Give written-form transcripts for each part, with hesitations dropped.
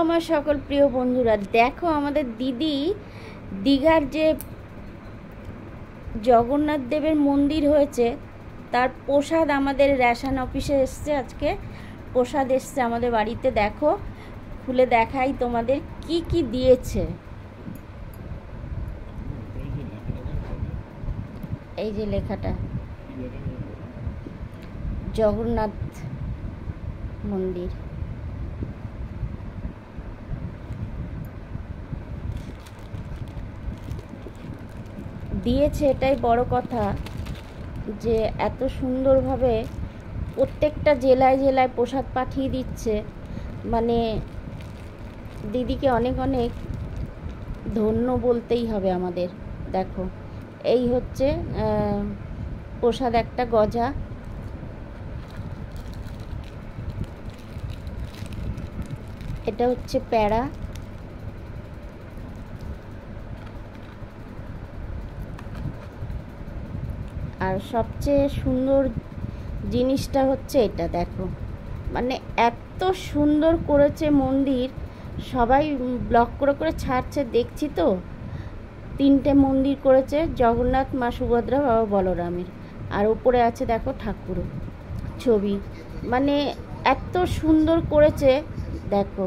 আমার সকল প্রিয় বন্ধুরা, দেখো আমাদের দিদি দীঘার যে জগন্নাথ দেবের মন্দির হয়েছে তার প্রসাদ আমাদের রেশন অফিসে এসছে। আজকে প্রসাদ এসছে আমাদের বাড়িতে। দেখো, খুলে দেখাই তোমাদের কি কি দিয়েছে। এই যে লেখাটা, জগন্নাথ মন্দির। দিয়েছে, এটাই বড় কথা, যে এত সুন্দরভাবে প্রত্যেকটা জেলায় জেলায় প্রসাদ পাঠিয়ে দিচ্ছে। মানে দিদিকে অনেক অনেক ধন্য বলতেই হবে আমাদের। দেখো, এই হচ্ছে প্রসাদ, একটা গজা, এটা হচ্ছে প্যাড়া, আর সবচেয়ে সুন্দর জিনিসটা হচ্ছে এটা। দেখো, মানে এত সুন্দর করেছে মন্দির, সবাই ব্লগ করে করে ছাড়ছে, দেখছি তো। 3টে মন্দির করেছে, জগন্নাথ, মা সুভদ্রা, বাবা বলরামের, আর উপরে আছে দেখো ঠাকুর ছবি। মানে এত সুন্দর করেছে। দেখো,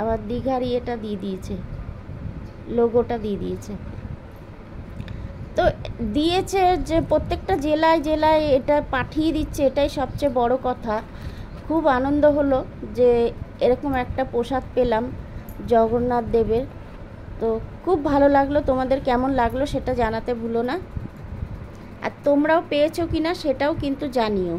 আবার দীঘার ইয়েটা দিয়ে দিয়েছে, লোগোটা দিয়ে দিয়েছে। তো দিয়েছে যে প্রত্যেকটা জেলায় জেলায় এটা পাঠিয়ে দিচ্ছে, এটাই সবচেয়ে বড় কথা। খুব আনন্দ হলো যে এরকম একটা প্রসাদ পেলাম জগন্নাথ দেবের। তো খুব ভালো লাগলো। তোমাদের কেমন লাগলো সেটা জানাতে ভুলো না, আর তোমরাও পেয়েছো কিনা সেটাও কিন্তু জানিও।